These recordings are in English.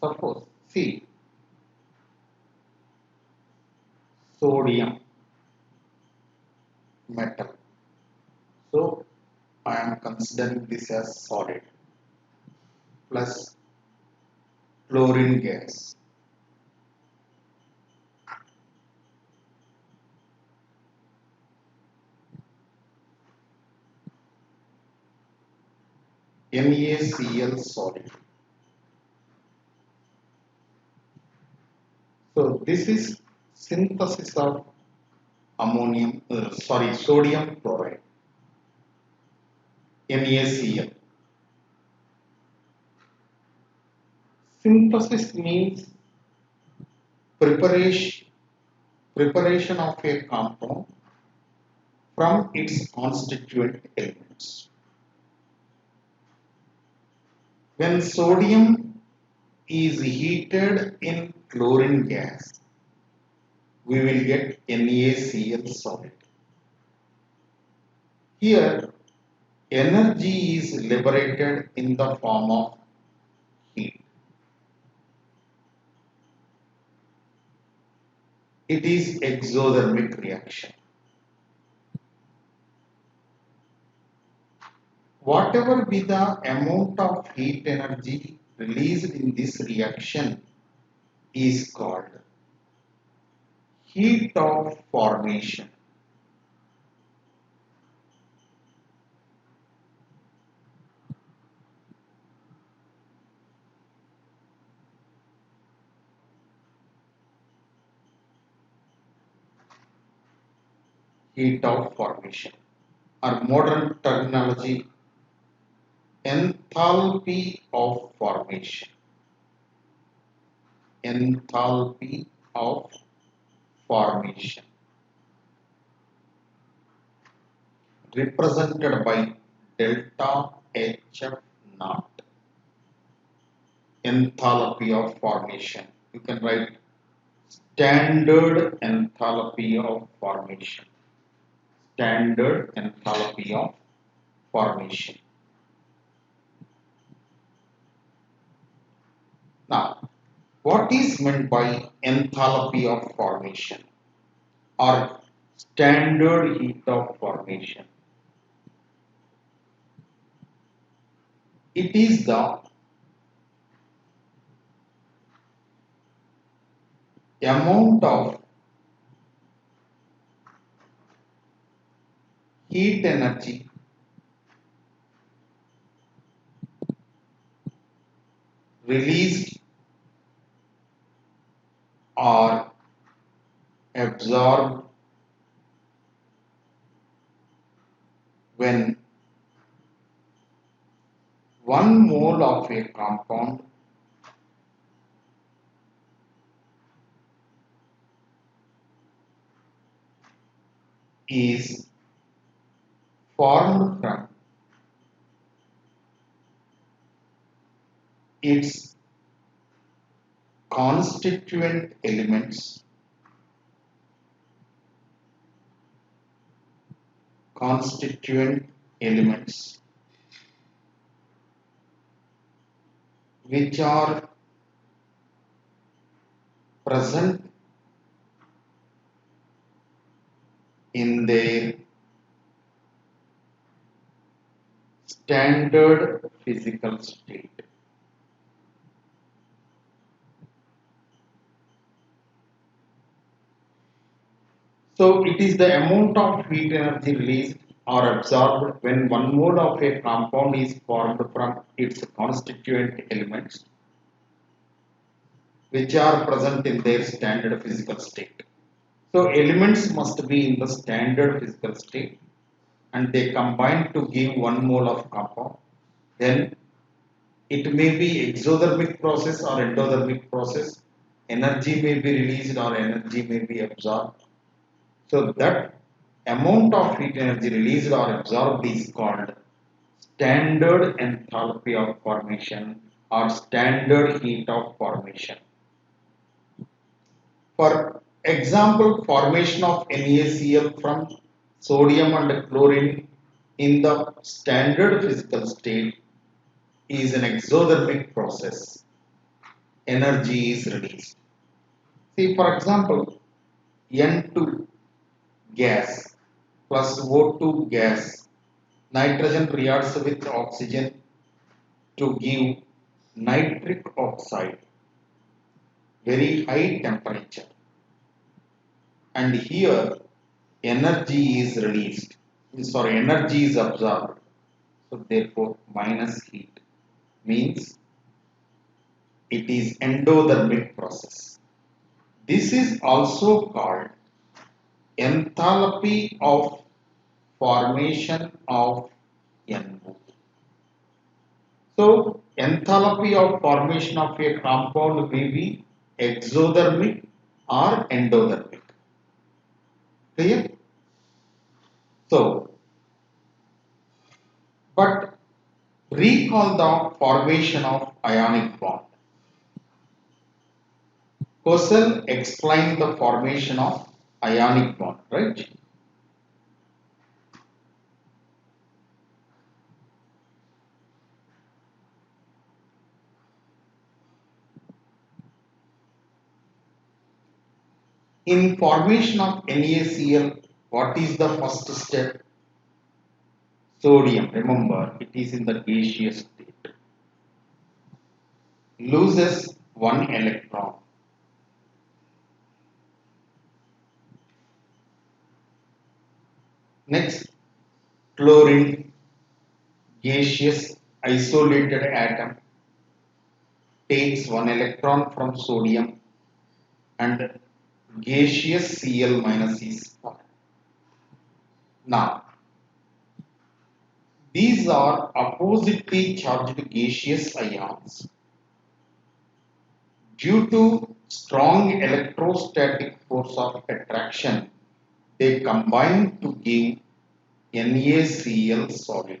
Suppose, see, sodium metal. So I am considering this as solid plus chlorine gas. NaCl solid. So this is synthesis of sodium chloride, NaCl. Synthesis means preparation preparation of a compound from its constituent elements. When sodium is heated in chlorine gas, we will get NaCl solid. Here, energy is liberated in the form of heat. It is exothermic reaction. Whatever be the amount of heat energy released in this reaction is called heat of formation. Heat of formation, or modern terminology, enthalpy of formation. Enthalpy of formation, represented by delta HF naught. Enthalpy of formation. You can write standard enthalpy of formation. Standard enthalpy of formation. Now, what is meant by enthalpy of formation or standard heat of formation? It is the amount of heat energy released or absorbed when 1 mole of a compound is formed from its constituent elements which are present in their standard physical state. So it is the amount of heat energy released or absorbed when 1 mole of a compound is formed from its constituent elements which are present in their standard physical state. So elements must be in the standard physical state and they combine to give 1 mole of compound. Then it may be exothermic process or endothermic process. Energy may be released or energy may be absorbed. So that amount of heat energy released or absorbed is called standard enthalpy of formation or standard heat of formation. For example, formation of NaCl from sodium and chlorine in the standard physical state is an exothermic process. energy is released. See, for example, N2 gas plus O2 gas, nitrogen reacts with oxygen to give nitric oxide, very high temperature, and here energy is released, sorry, energy is absorbed, so therefore minus heat means it is endothermic process. This is also called enthalpy of formation of NO. So enthalpy of formation of a compound may be exothermic or endothermic. Clear? So, but recall the formation of ionic bond. Cosell explained the formation of ionic bond, right? In formation of NaCl, what is the first step? Sodium, remember, it is in the gaseous state, loses one electron. Next, chlorine, gaseous isolated atom, takes one electron from sodium and gaseous Cl minus is formed. Now, these are oppositely charged gaseous ions. Due to strong electrostatic force of attraction, they combine to give NaCl solid.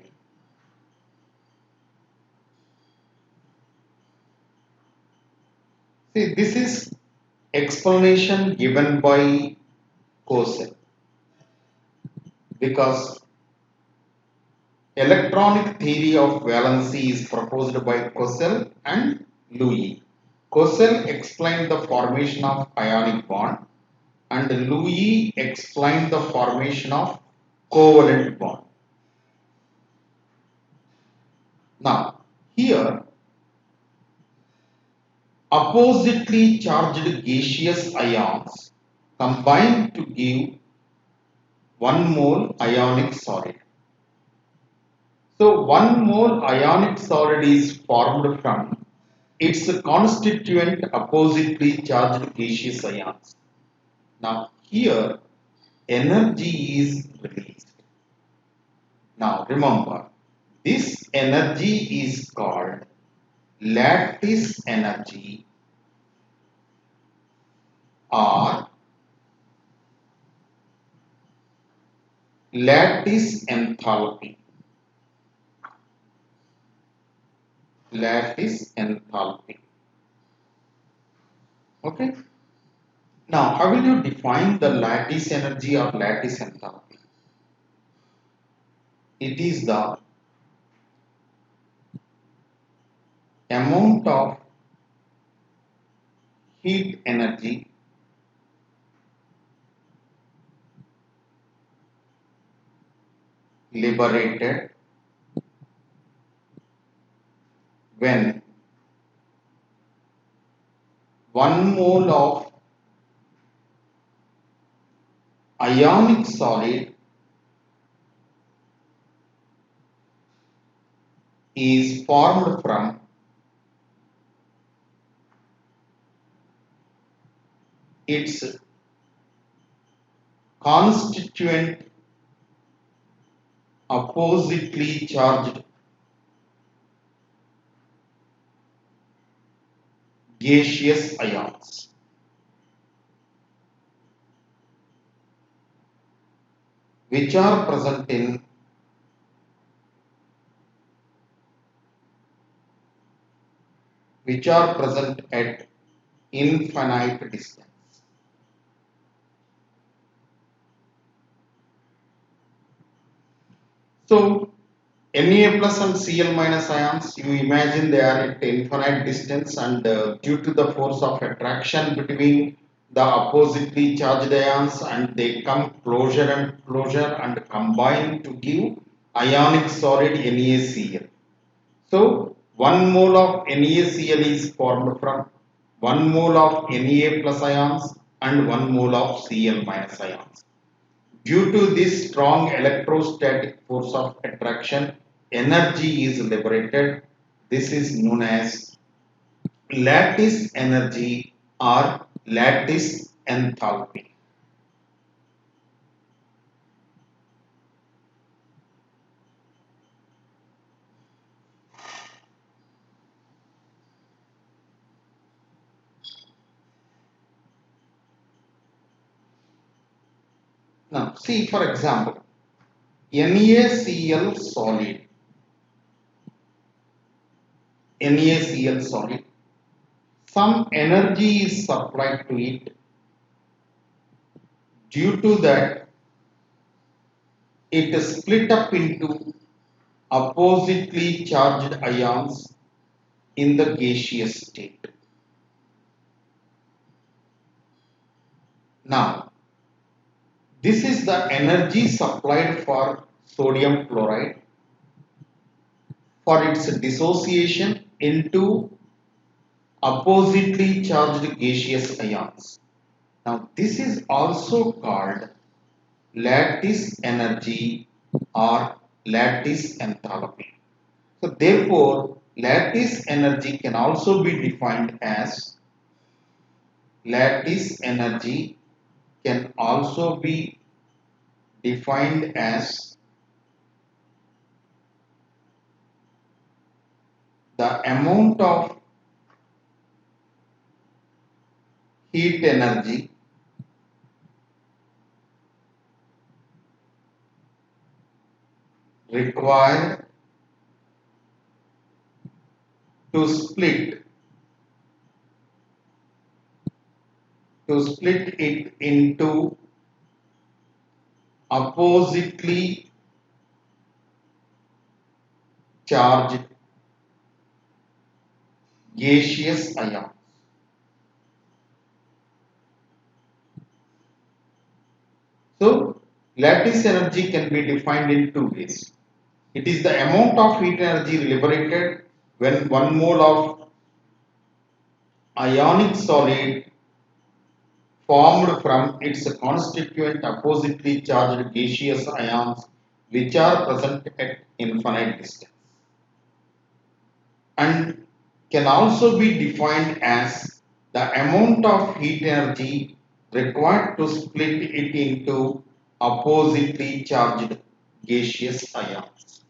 See, this is explanation given by Cosell because electronic theory of valency is proposed by Cosell and Louis. Cosell explained the formation of ionic bond and Louis explained the formation of covalent bond. Now, here oppositely charged gaseous ions combine to give 1 mole ionic solid. So 1 mole ionic solid is formed from its constituent oppositely charged gaseous ions. Now here energy is released. Now remember, this energy is called lattice energy or lattice enthalpy. Lattice enthalpy. Okay. Now, how will you define the lattice energy or lattice enthalpy? It is the amount of heat energy liberated when 1 mole of ionic solid is formed from its constituent oppositely charged gaseous ions. Which are present in at infinite distance. So Na plus and Cl minus ions, you imagine they are at infinite distance, and due to the force of attraction between the oppositely charged ions, and they come closer and combine to give ionic solid NaCl. So 1 mole of NaCl is formed from 1 mole of Na plus ions and 1 mole of Cl minus ions. Due to this strong electrostatic force of attraction, energy is liberated. This is known as lattice energy or lattice enthalpy. Now, see for example, NaCl solid, NaCl solid, some energy is supplied to it. Due to that, it is split up into oppositely charged ions in the gaseous state. Now, this is the energy supplied for sodium chloride for its dissociation into oppositely charged gaseous ions. Now, this is also called lattice energy or lattice enthalpy. So, therefore, lattice energy can also be defined as lattice energy can also be defined as the amount of heat energy required to split it into oppositely charged gaseous ions. So, lattice energy can be defined in two ways. It is the amount of heat energy liberated when 1 mole of ionic solid formed from its constituent oppositely charged gaseous ions which are present at infinite distance, and can also be defined as the amount of heat energy required to split it into oppositely charged gaseous ions.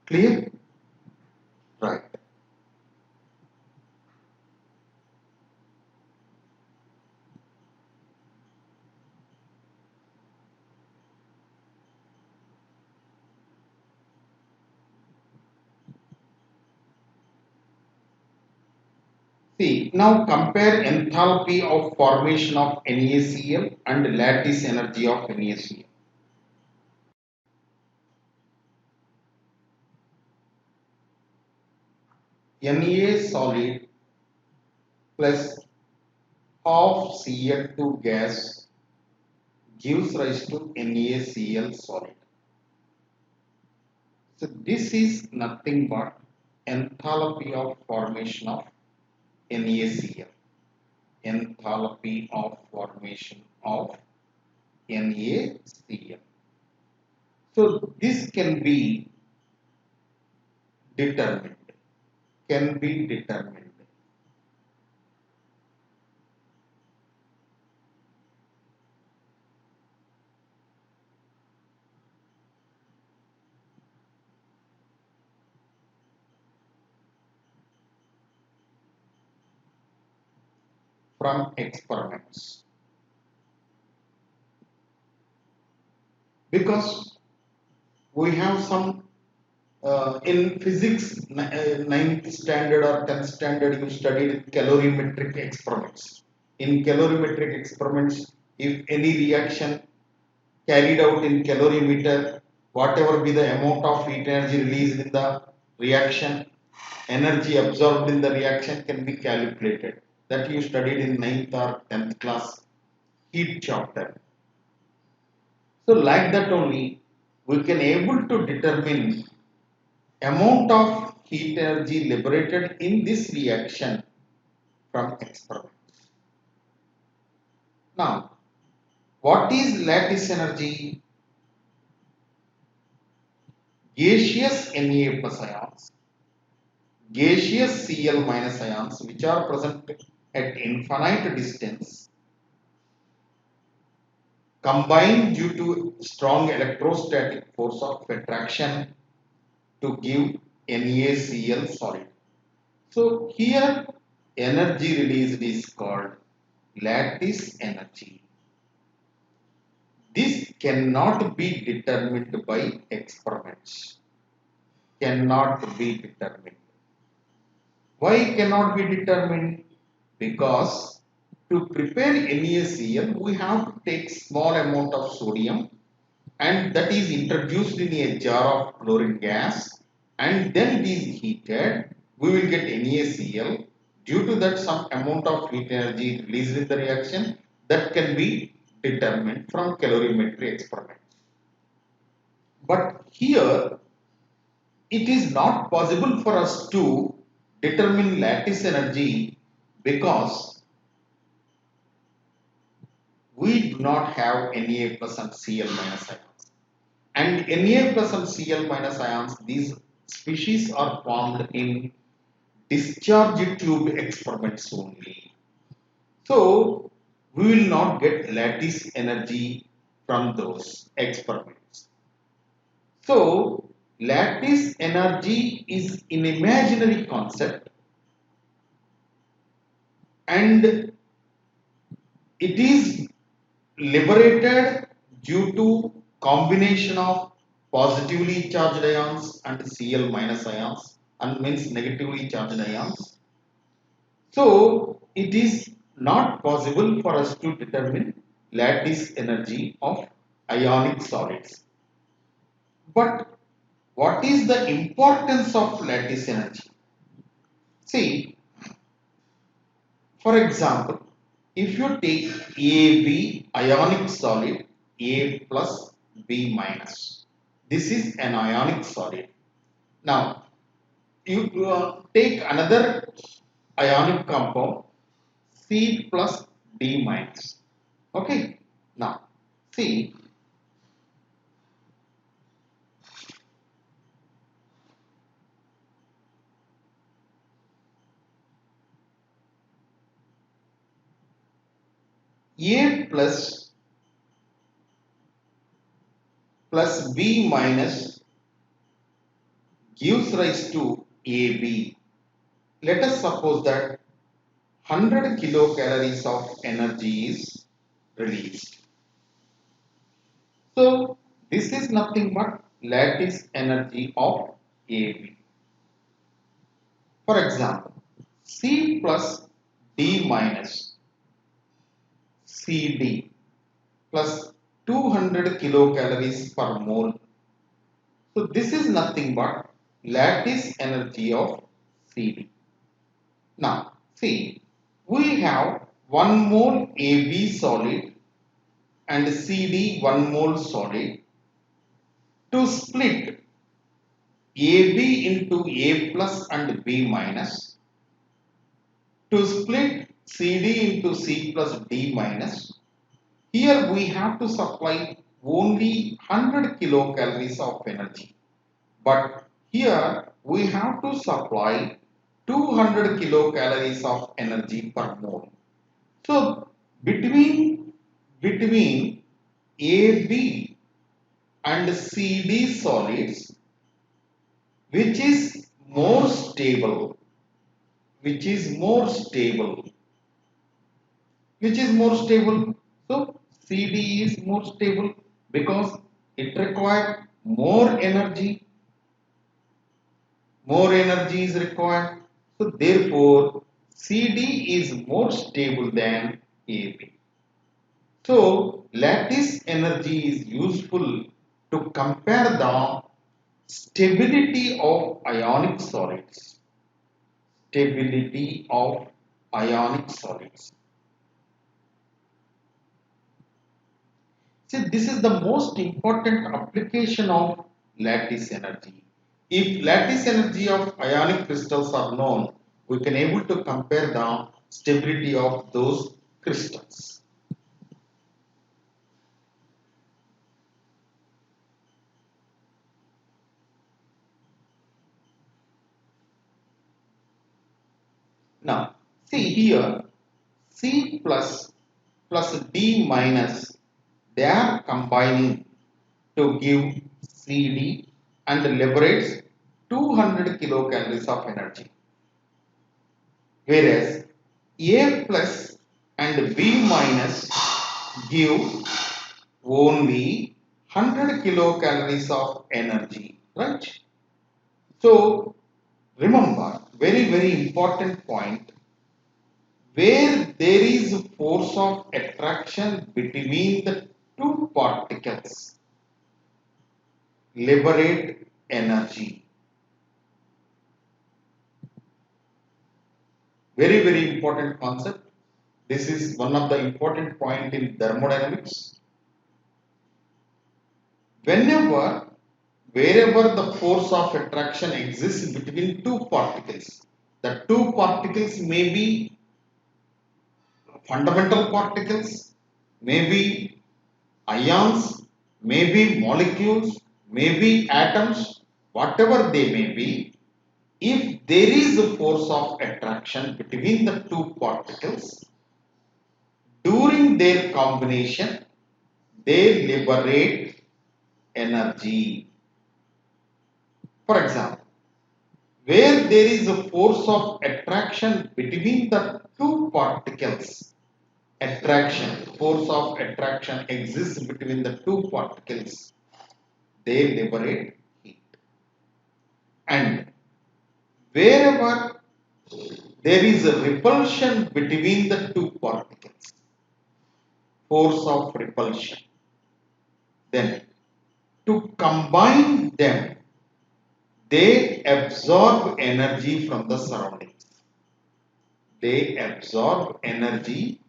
Clear? Right. See, now compare enthalpy of formation of NaCl and lattice energy of NaCl. Na solid plus half Cl2 gas gives rise to NaCl solid. So this is nothing but enthalpy of formation of NaCl. Enthalpy of formation of NaCl. So this determined, can be determined from experiments, because we have some in physics, ninth standard or 10th standard, you studied calorimetric experiments. In calorimetric experiments, if any reaction carried out in calorimeter, whatever be the amount of heat energy released in the reaction, energy absorbed in the reaction can be calculated. That you studied in 9th or 10th class heat chapter. So like that only we can able to determine amount of heat energy liberated in this reaction from experiment. Now, what is lattice energy? Gaseous Na plus ions, gaseous Cl minus ions which are present at infinite distance combine due to strong electrostatic force of attraction to give NaCl solid. So here energy released is called lattice energy. This cannot be determined by experiments. Cannot be determined. Why cannot be determined? Because to prepare NaCl, we have to take small amount of sodium and that is introduced in a jar of chlorine gas and then it is heated. We will get NaCl. Due to that, some amount of heat energy released in the reaction that can be determined from calorimetry experiments. But here it is not possible for us to determine lattice energy because we do not have Na plus and Cl minus ions. And Na plus and Cl minus ions, these species are formed in discharge tube experiments only. So we will not get lattice energy from those experiments. So lattice energy is an imaginary concept and it is liberated due to combination of positively charged ions and Cl minus ions and means negatively charged ions. So it is not possible for us to determine lattice energy of ionic solids. But what is the importance of lattice energy? See, for example, if you take AB ionic solid A plus B minus, this is an ionic solid. Now, you take another ionic compound C plus D minus. Okay. Now, see, A plus B minus gives rise to AB. Let us suppose that 100 kilocalories of energy is released. So this is nothing but lattice energy of AB. For example, C plus D minus CD plus 200 kilocalories per mole. So this is nothing but lattice energy of CD. Now see, we have 1 mole AB solid and CD 1 mole solid. To split AB into A plus and B minus, to split CD into C plus D minus, here we have to supply only 100 kilocalories of energy. But here we have to supply 200 kilocalories of energy per mole. So between AB and CD solids, which is more stable, which is more stable, which is more stable. So CD is more stable because it requires more energy is required. So therefore CD is more stable than AB. So lattice energy is useful to compare the stability of ionic solids. Stability of ionic solids. See, this is the most important application of lattice energy. If lattice energy of ionic crystals are known, we can able to compare the stability of those crystals. Now, see here, C plus D minus, they are combining to give CD and liberates 200 kilocalories of energy. Whereas A plus and B minus give only 100 kilocalories of energy, right? So remember, very important point, where there is force of attraction between the two particles, liberate energy. Very important concept. This is one of the important point in thermodynamics. Wherever the force of attraction exists between two particles, the two particles may be fundamental particles, may be ions, may be molecules, may be atoms, whatever they may be, if there is a force of attraction between the two particles, during their combination, they liberate energy. For example, where there is a force of attraction between the two particles, force of attraction exists between the two particles, they liberate heat. And wherever there is a repulsion between the two particles, force of repulsion, then to combine them, they absorb energy from the surroundings. They absorb energy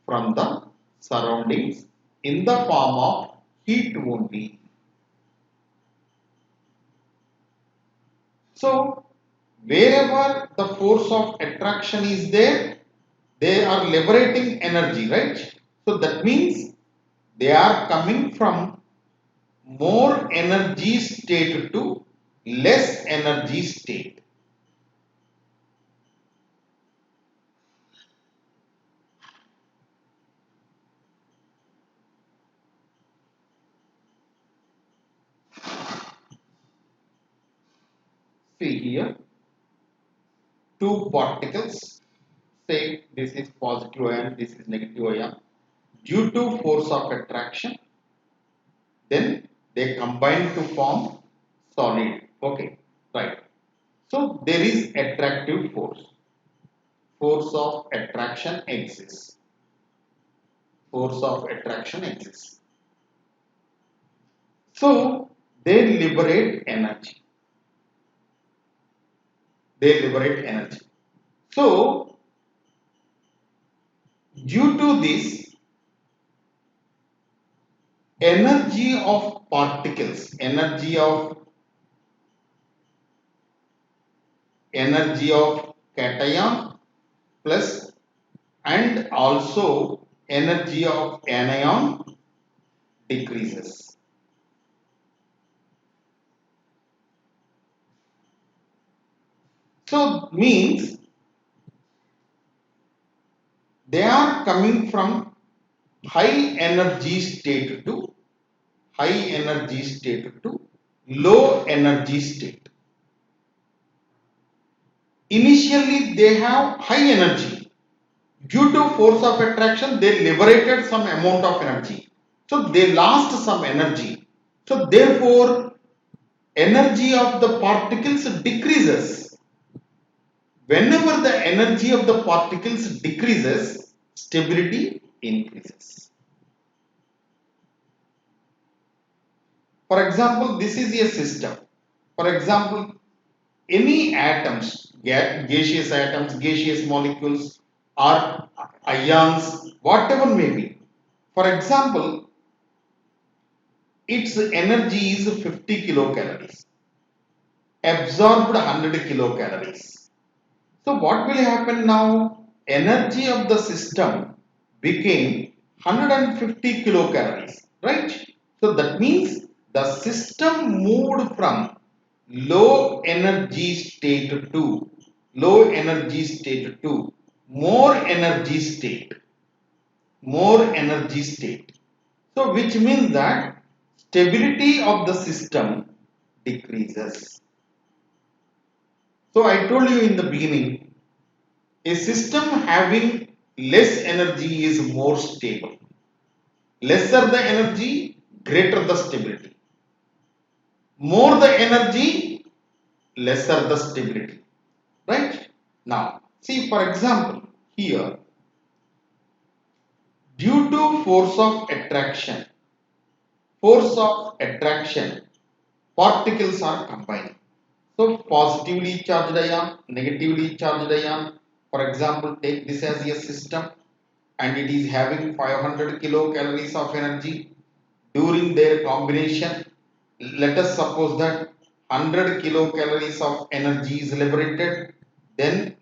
from the surroundings in the form of heat only. So, wherever the force of attraction is there, they are liberating energy, right? So, that means they are coming from more energy state to less energy state. See here, two particles, say this is positive ion, this is negative ion, due to force of attraction, then they combine to form solid. Okay, right. So there is attractive force. Force of attraction exists. Force of attraction exists. So they liberate energy. They liberate energy. So due to this, energy of particles, energy of cation plus and also energy of anion decreases. So means they are coming from high energy state to low energy state. Initially they have high energy. Due to force of attraction, they liberated some amount of energy. So they lost some energy. So therefore, energy of the particles decreases. Whenever the energy of the particles decreases, stability increases. For example, this is a system. For example, any atoms, gaseous molecules, or ions, whatever may be. For example, its energy is 50 kilocalories, absorbed 100 kilocalories. So what will happen now? Energy of the system became 150 kilocalories, right? So that means the system moved from low energy state to more energy state, more energy state. So which means that stability of the system decreases. So I told you in the beginning, a system having less energy is more stable. Lesser the energy, greater the stability. More the energy, lesser the stability. Right? Now, see for example, here, due to force of attraction, particles are combining. So, positively charged ion, negatively charged ion. For example, take this as a system and it is having 500 kilocalories of energy. During their combination, let us suppose that 100 kilocalories of energy is liberated. Then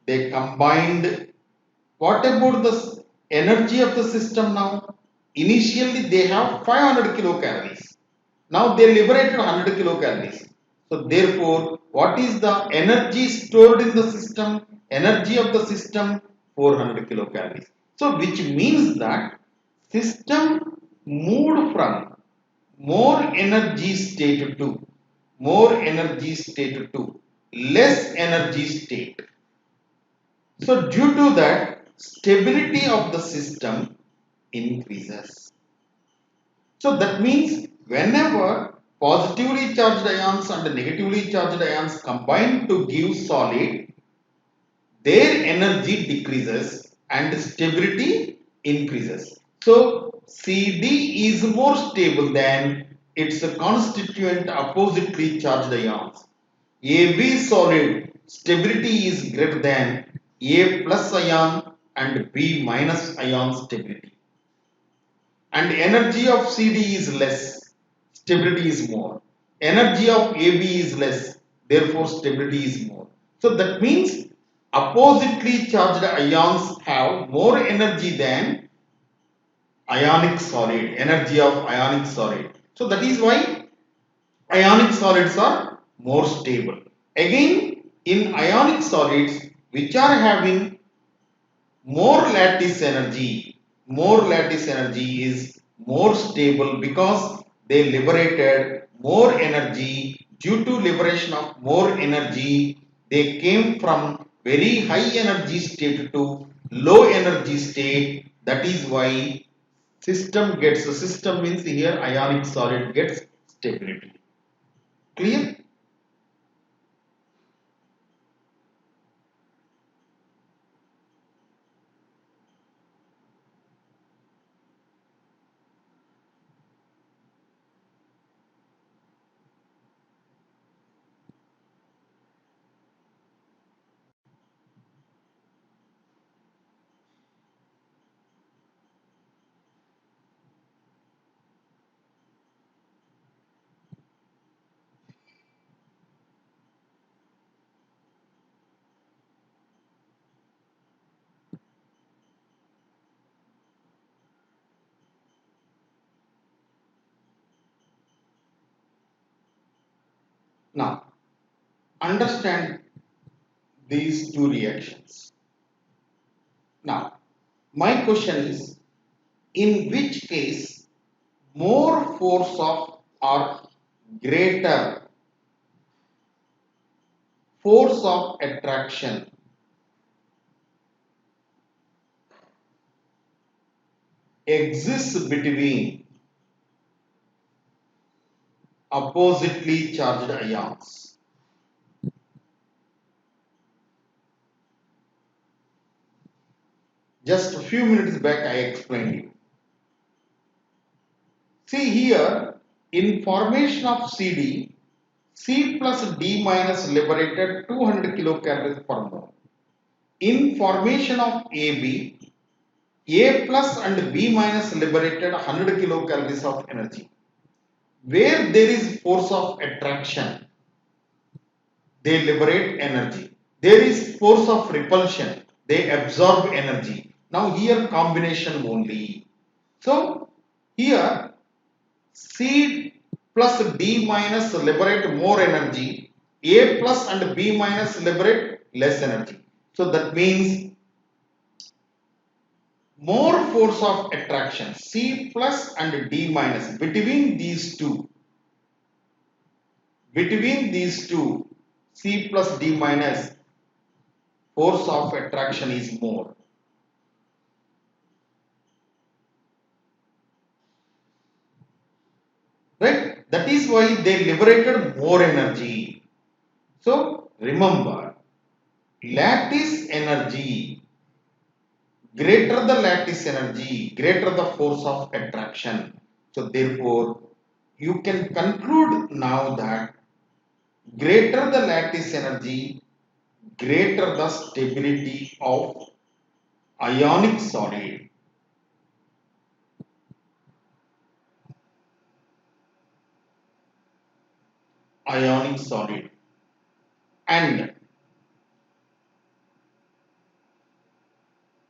they combined. What about the energy of the system now? Initially, they have 500 kilocalories. Now they liberated 100 kilocalories. So therefore, what is the energy stored in the system? Energy of the system 400 kilocalories. So which means that system moved from more energy state to less energy state. So due to that, stability of the system increases. So that means whenever positively charged ions and negatively charged ions combine to give solid, their energy decreases and stability increases. So CD is more stable than its constituent oppositely charged ions. AB solid stability is greater than A plus ion and B minus ion stability. And energy of CD is less, stability is more. Energy of AB is less, therefore stability is more. So that means oppositely charged ions have more energy than ionic solid, energy of ionic solid. So that is why ionic solids are more stable. Again, in ionic solids which are having more lattice energy is more stable because they liberated more energy. Due to liberation of more energy, they came from very high energy state to low energy state. That is why system means here ionic solid gets stability. Clear? Now understand these two reactions. Now my question is, in which case more force of or greater force of attraction exists between oppositely charged ions. Just a few minutes back I explained you. See here, In formation of CD, C plus D minus liberated 200 kilocalories per mole. In formation of AB, A plus and B minus liberated 100 kilocalories of energy. Where there is force of attraction, they liberate energy. There is force of repulsion, they absorb energy. Now here combination only. So here C plus D minus liberate more energy, A plus and B minus liberate less energy. So that means more force of attraction C plus and D minus between these two. Between these two, C plus D minus force of attraction is more. Right? That is why they liberated more energy. So remember, lattice energy, greater the lattice energy, greater the force of attraction. So therefore, you can conclude now that greater the lattice energy, greater the stability of ionic solid. Ionic solid. And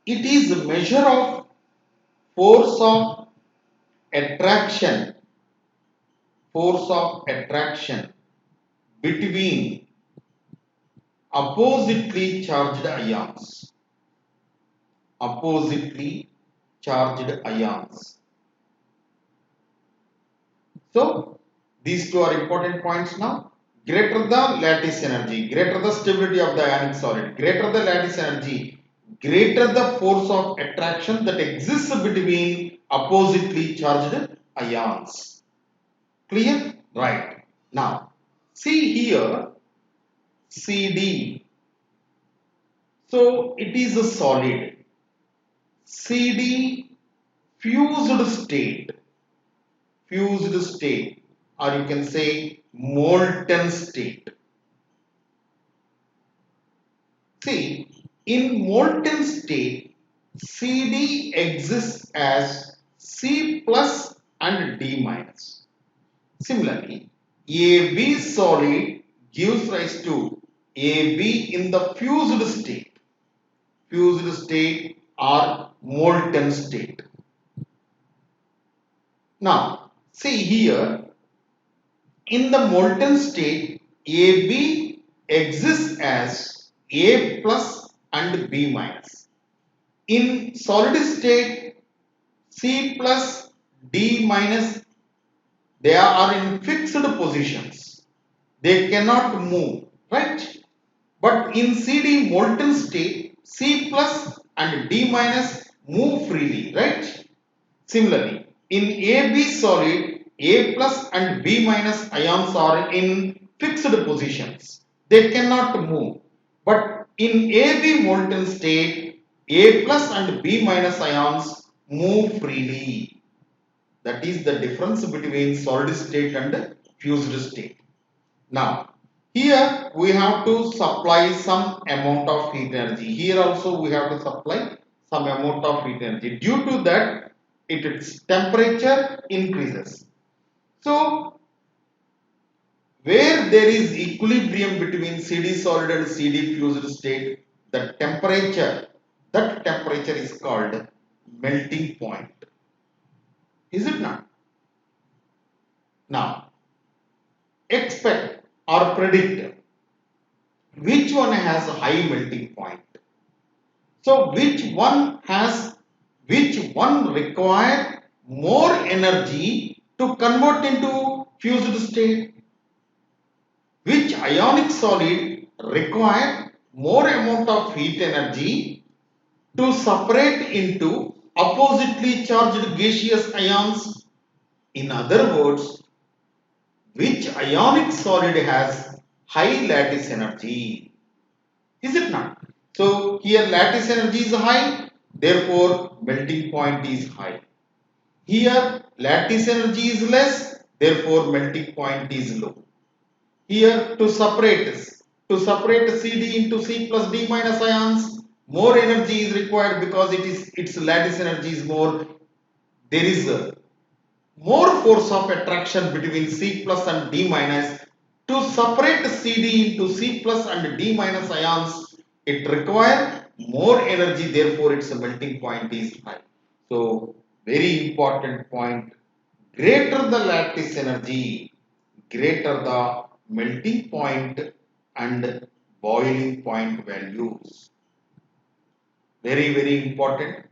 it is a measure of force of attraction, force of attraction between oppositely charged ions. Oppositely charged ions. So these two are important points now. Greater the lattice energy, greater the stability of the ionic solid, greater the lattice energy, greater the force of attraction that exists between oppositely charged ions. Clear? Right. Now, see here CD. So it is a solid. CD fused state. Fused state, or you can say molten state. See, in molten state, CD exists as C plus and D minus. Similarly, AB solid gives rise to AB in the fused state. Fused state or molten state. Now, see here, in the molten state, AB exists as A plus and B minus. In solid state, C plus D minus, they are in fixed positions. They cannot move, right? But in CD molten state, C plus and D minus move freely, right? Similarly, in AB solid, A plus and B minus ions are in fixed positions. They cannot move. But in AB molten state, A plus and B minus ions move freely. That is the difference between solid state and fused state. Now, here we have to supply some amount of heat energy. Here also we have to supply some amount of heat energy. Due to that, its temperature increases. So, where there is equilibrium between CD solid and CD fused state, that temperature is called melting point. Is it not? Now, expect or predict which one has a high melting point. So which one require more energy to convert into fused state? Which ionic solid require more amount of heat energy to separate into oppositely charged gaseous ions? In other words, which ionic solid has high lattice energy? Is it not? So here lattice energy is high, therefore melting point is high. Here lattice energy is less, therefore melting point is low. Here to separate CD into C plus D minus ions, more energy is required because its lattice energy is more. There is a more force of attraction between C plus and D minus. To separate CD into C plus and D minus ions, it requires more energy, therefore its melting point is high. So very important point, greater the lattice energy, greater the melting point and boiling point values. Very important.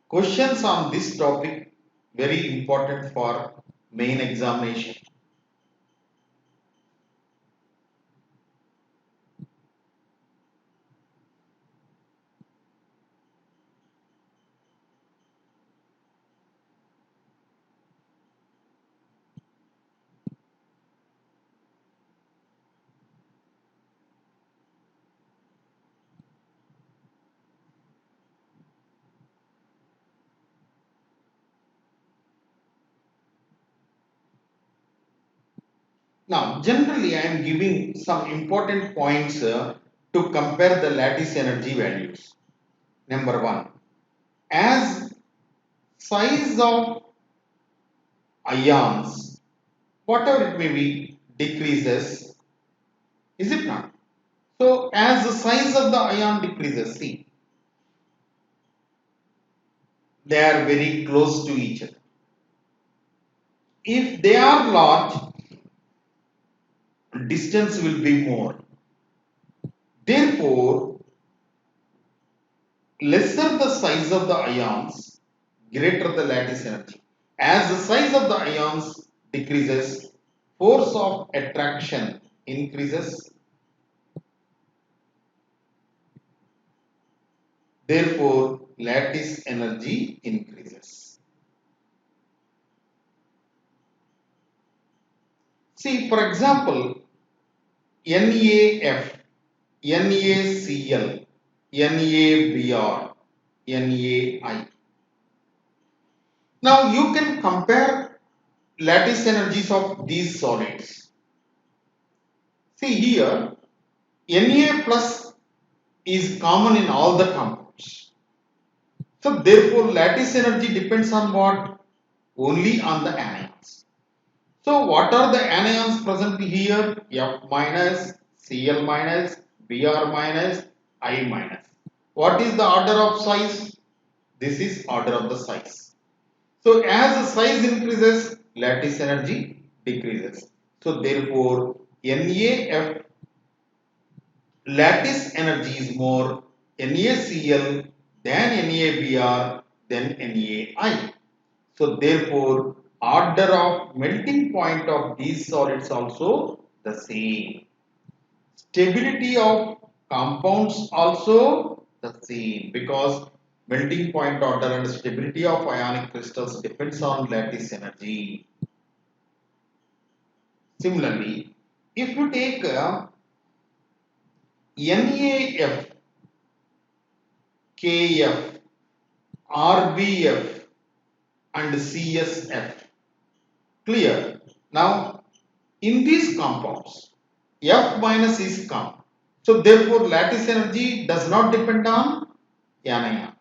Questions on this topic very important for main examination. Now, generally, I am giving some important points to compare the lattice energy values. Number one, as size of ions, whatever it may be, decreases, is it not? So, as the size of the ion decreases, see, they are very close to each other. If they are large, distance will be more. Therefore, lesser the size of the ions, greater the lattice energy. As the size of the ions decreases, force of attraction increases. Therefore, lattice energy increases. See, for example, NAF, NaCl, NaBr, NaI. Now you can compare lattice energies of these solids. See here, Na plus is common in all the compounds. So therefore lattice energy depends on what? Only on the anions. So what are the anions present here? F minus, Cl minus, Br minus, I minus. What is the order of size? This is order of the size. So as the size increases, lattice energy decreases. So therefore NaF lattice energy is more NaCl than NaBr than NaI. So therefore order of melting point of these solids also the same. Stability of compounds also the same because melting point order and stability of ionic crystals depends on lattice energy. Similarly, if you take NAF, KF, RBF and CSF, clear? Now, in these compounds, F minus is common. So, therefore, lattice energy does not depend on anion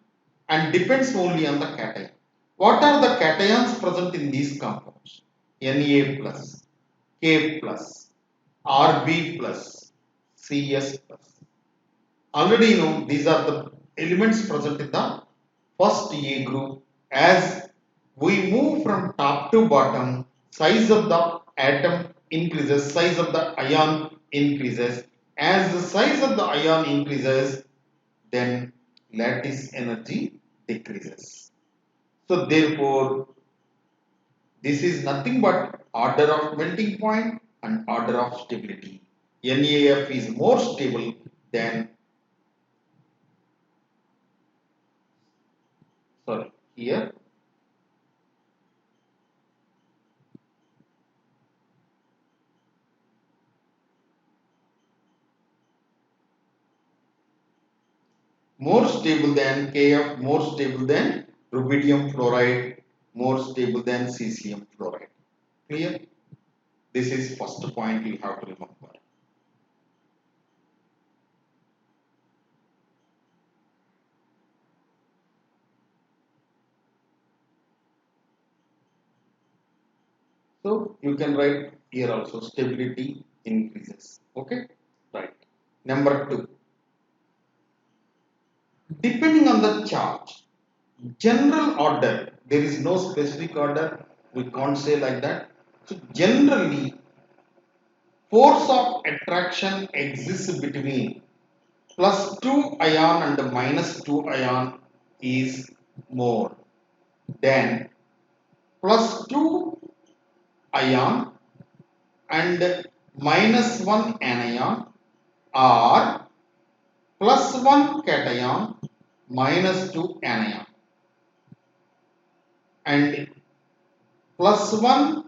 and depends only on the cation. What are the cations present in these compounds? Na plus, K plus, Rb plus, Cs plus. Already you know these are the elements present in the first A group. As we move from top to bottom, size of the atom increases, size of the ion increases. As the size of the ion increases, then lattice energy decreases. So therefore, this is nothing but order of melting point and order of stability. NAF is more stable than, sorry, here more stable than KF, more stable than rubidium fluoride more stable than cesium fluoride. Clear? This is first point you have to remember. So you can write here also stability increases. Okay, right. Number two, depending on the charge, general order, there is no specific order, we can't say like that. So generally, force of attraction exists between plus 2 ion and minus 2 ion is more than plus 2 ion and minus 1 anion or plus 1 cation minus 2 anion and plus 1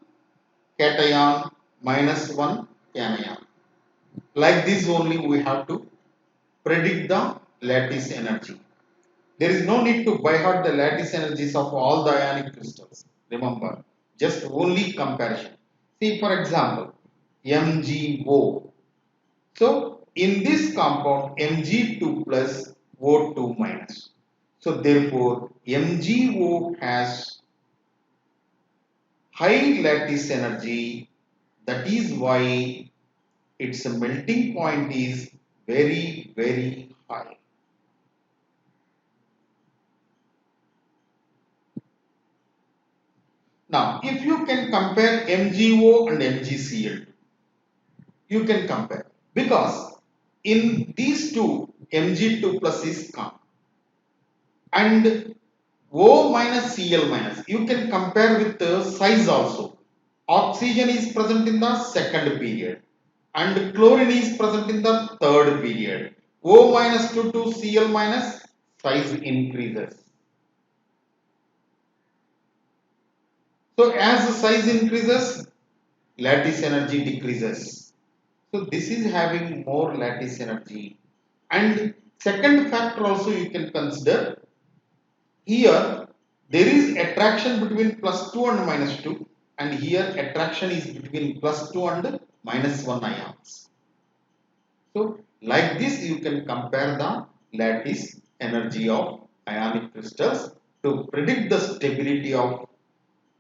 cation minus 1 anion. Like this only we have to predict the lattice energy. There is no need to by heart the lattice energies of all the ionic crystals. Remember, just only comparison. See, for example, MgO. So, in this compound, Mg2 plus O2 minus. So, therefore, MgO has high lattice energy. That is why its melting point is very, very high. Now, if you can compare MgO and MgCl2, you can compare because in these two, Mg2 plus is calm and O minus Cl minus. You can compare with the size also. Oxygen is present in the second period and chlorine is present in the third period. O minus to Cl minus, size increases. So as the size increases, lattice energy decreases. So this is having more lattice energy. And second factor also you can consider. Here there is attraction between plus 2 and minus 2 and here attraction is between plus 2 and minus 1 ions. So like this you can compare the lattice energy of ionic crystals to predict the stability of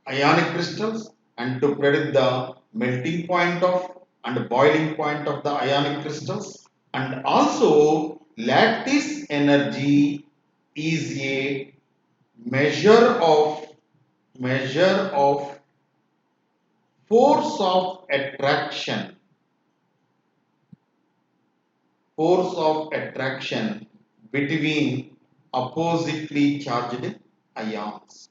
ionic crystals and to predict the melting point of and boiling point of the ionic crystals, and also lattice energy is a measure of force of attraction, between oppositely charged ions.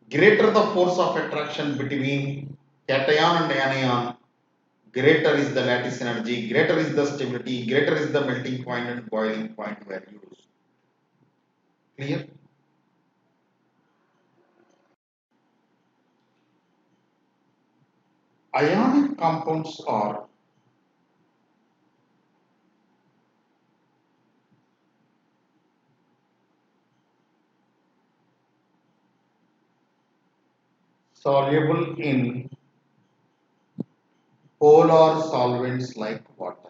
Greater the force of attraction between cation and anion, greater is the lattice energy, greater is the stability, greater is the melting point and boiling point values. Clear? Ionic compounds are soluble in polar solvents like water.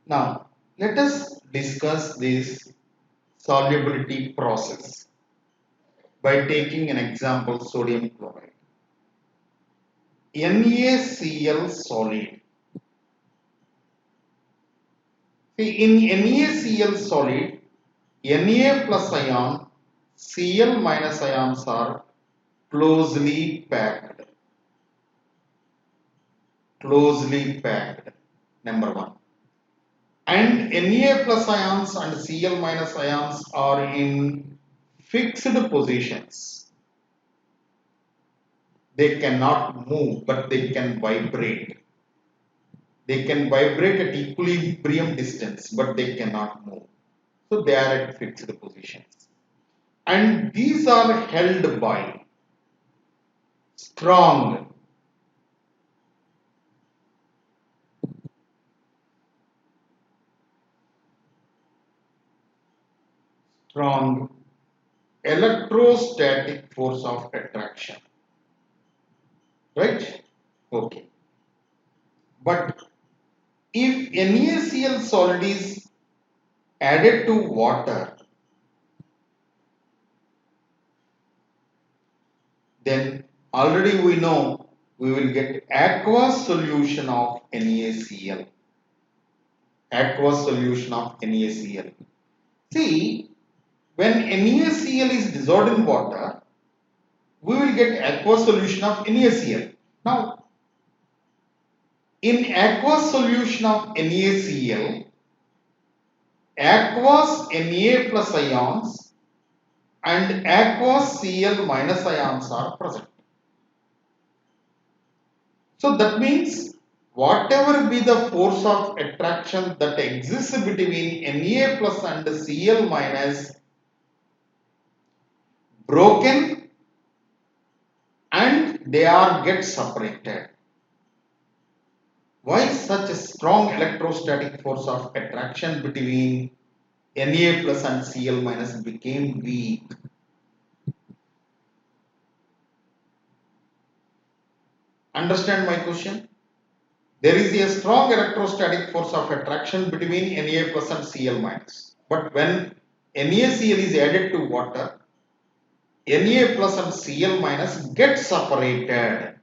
Now, let us discuss this solubility process by taking an example, sodium chloride. NaCl solid. See, in NaCl solid, Na plus ion, Cl minus ions are closely packed. Number one. And Na plus ions and Cl minus ions are in fixed positions. They cannot move, but they can vibrate. They can vibrate at equilibrium distance, but they cannot move. So they are at fixed positions. And these are held by strong strong electrostatic force of attraction, right? Okay. But if NaCl solid is added to water, then already we know we will get aqueous solution of NaCl. Aqueous solution of NaCl. See, when NaCl is dissolved in water, we will get aqueous solution of NaCl. Now, in aqueous solution of NaCl, aqueous Na plus ions and aqueous Cl minus ions are present. So that means whatever be the force of attraction that exists between Na plus and Cl minus broken and they are get separated. Why such a strong electrostatic force of attraction between Na plus and Cl minus became weak? Understand my question? There is a strong electrostatic force of attraction between Na plus and Cl minus. But when NaCl is added to water, Na plus and Cl minus get separated.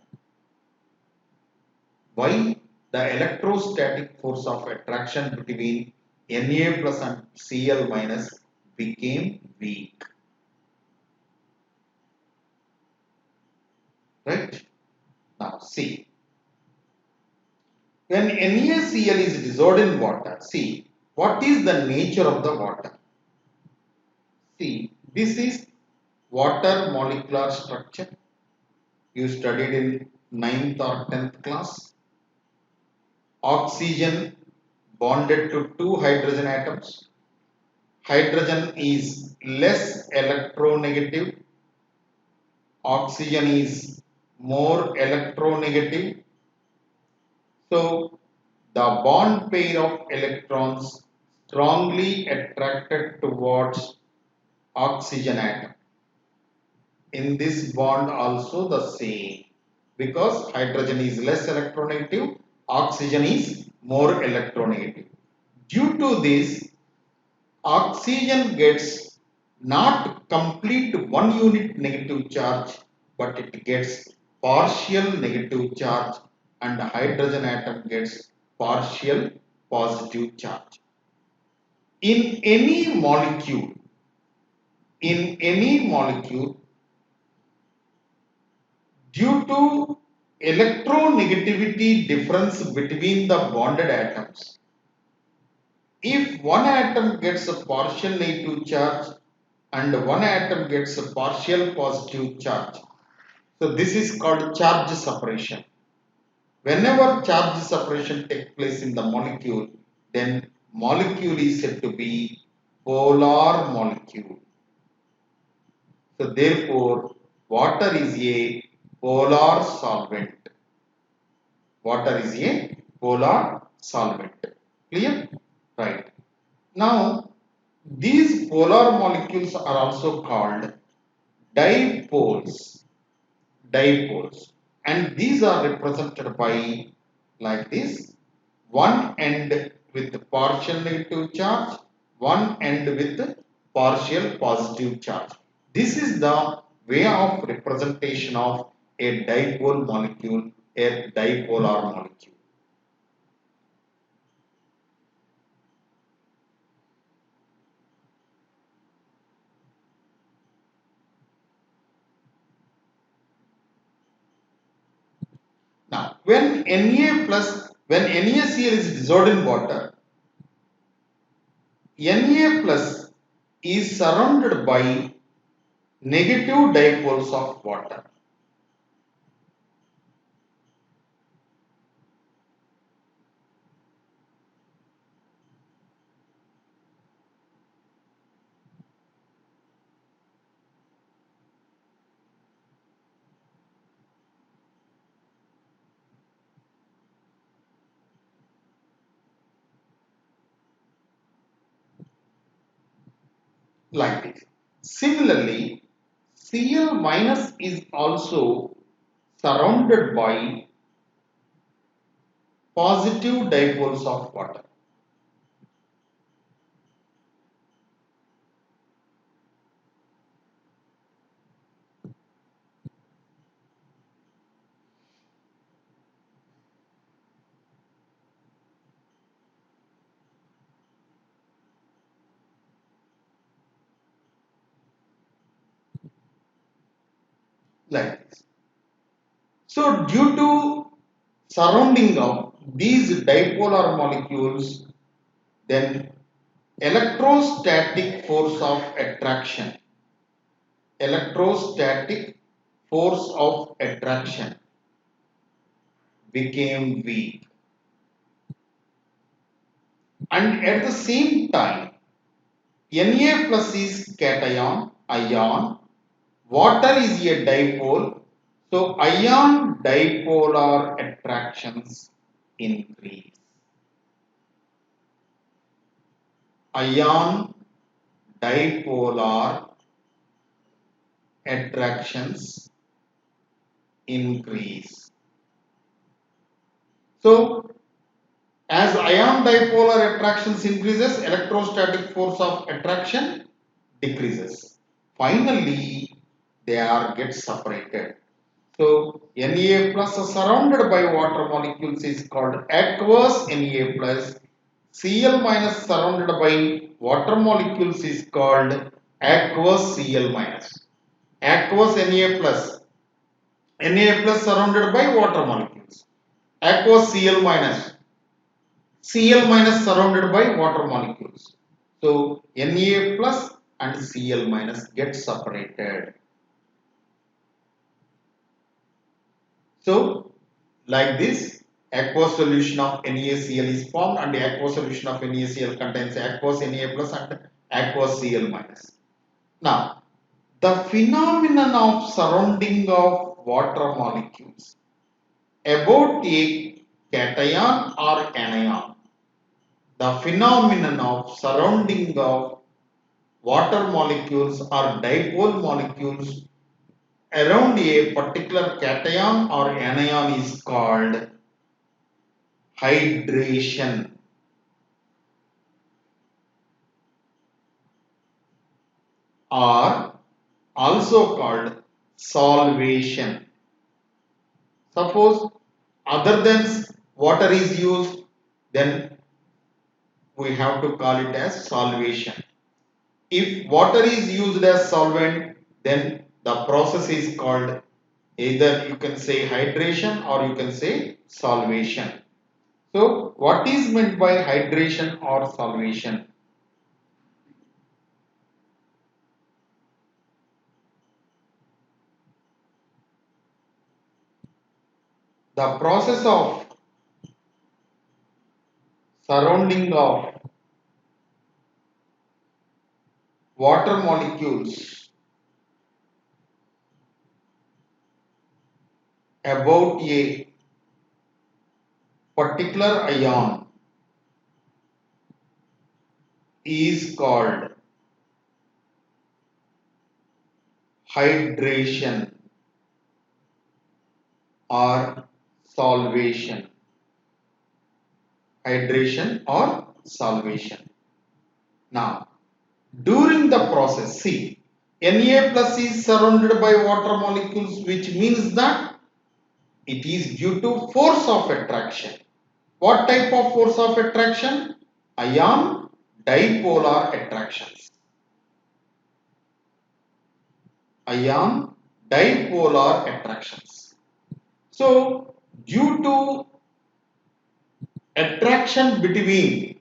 Why? The electrostatic force of attraction between Na plus and Cl minus became weak. Right? Now see. When NaCl is dissolved in water, see what is the nature of the water. See, this is water molecular structure. You studied in 9th or 10th class. Oxygen bonded to two hydrogen atoms. Hydrogen is less electronegative. Oxygen is more electronegative. So the bond pair of electrons strongly attracted towards oxygen atom. In this bond also the same, because hydrogen is less electronegative, oxygen is more electronegative. Due to this, oxygen gets not complete one unit negative charge, but it gets partial negative charge, and the hydrogen atom gets partial positive charge. In any molecule, in any molecule, due to electronegativity difference between the bonded atoms, if one atom gets a partial negative charge and one atom gets a partial positive charge, so this is called charge separation. Whenever charge separation takes place in the molecule, then molecule is said to be polar molecule. So therefore, water is a polar solvent. Water is a polar solvent. Clear? Right. Now, these polar molecules are also called dipoles. Dipoles. And these are represented by like this. One end with partial negative charge, one end with partial positive charge. This is the way of representation of a dipole molecule, a dipolar molecule. Now, when NaCl is dissolved in water, Na plus is surrounded by negative dipoles of water. like this. Similarly, Cl minus is also surrounded by positive dipoles of water. Like this. So due to surrounding of these dipolar molecules, then electrostatic force of attraction, electrostatic force of attraction became weak, and at the same time Na plus is cation, ion, water is a dipole, so ion dipolar attractions increase. Ion dipolar attractions increase. So as ion dipolar attractions increases, electrostatic force of attraction decreases. Finally, they are get separated. So Na plus surrounded by water molecules is called aqueous Na plus. Cl minus surrounded by water molecules is called aqueous Cl minus. Aqueous Na plus. Na plus surrounded by water molecules. Aqueous Cl minus. Cl minus surrounded by water molecules. So Na plus and Cl minus get separated. So like this, aqueous solution of NaCl is formed, and the aqueous solution of NaCl contains aqueous Na plus and aqueous Cl minus. Now, the phenomenon of surrounding of water molecules about a cation or anion, the phenomenon of surrounding of water molecules or dipole molecules around a particular cation or anion is called hydration, or also called solvation. Suppose other than water is used, then we have to call it as solvation. If water is used as solvent, then the process is called, either you can say hydration or you can say solvation. So what is meant by hydration or solvation? The process of surrounding of water molecules about a particular ion is called hydration or solvation. Hydration or solvation. Now, during the process, see, Na plus is surrounded by water molecules, which means that it is due to force of attraction. What type of force of attraction? Ion dipolar attractions. Ion dipolar attractions. So, due to attraction between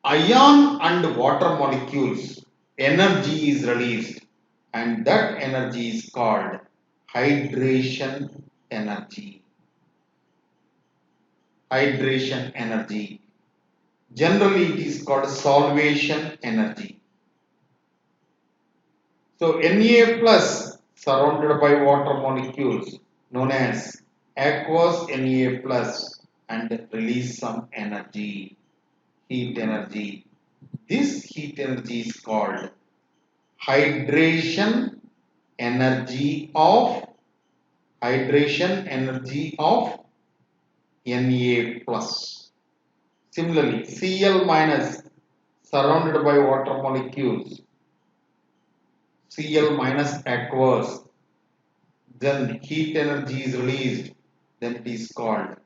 ion and water molecules, energy is released, and that energy is called hydration energy. Hydration energy. Generally, it is called solvation energy. So Na plus surrounded by water molecules known as aqueous Na plus and release some energy, heat energy. This heat energy is called hydration energy of Na plus. Similarly, Cl minus surrounded by water molecules, Cl minus aqueous, then heat energy is released, then it is called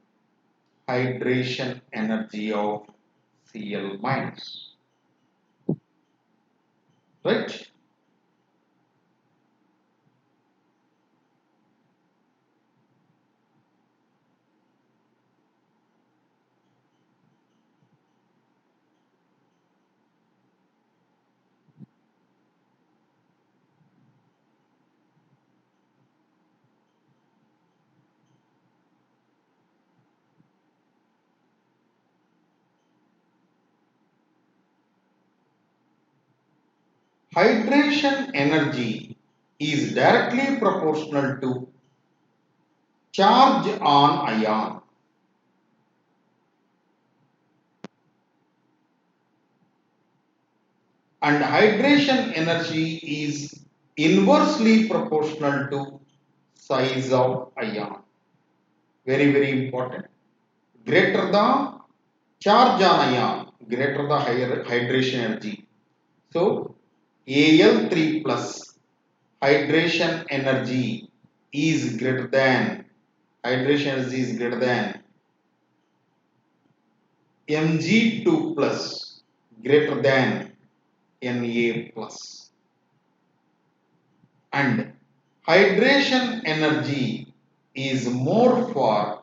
hydration energy of Cl minus. Right? Hydration energy is directly proportional to charge on ion. And hydration energy is inversely proportional to size of ion. Very, very important. Greater the charge on ion, greater the higher hydration energy. So, Al3 plus hydration energy is greater than Mg2 plus greater than Na plus, and hydration energy is more for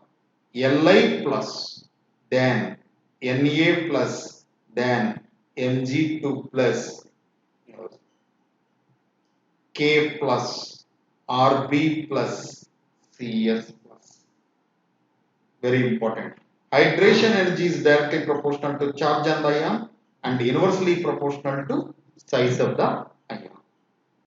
Li plus than Na plus than Mg2 plus K plus Rb plus Cs plus. Very important. Hydration energy is directly proportional to charge on the ion and inversely proportional to size of the ion.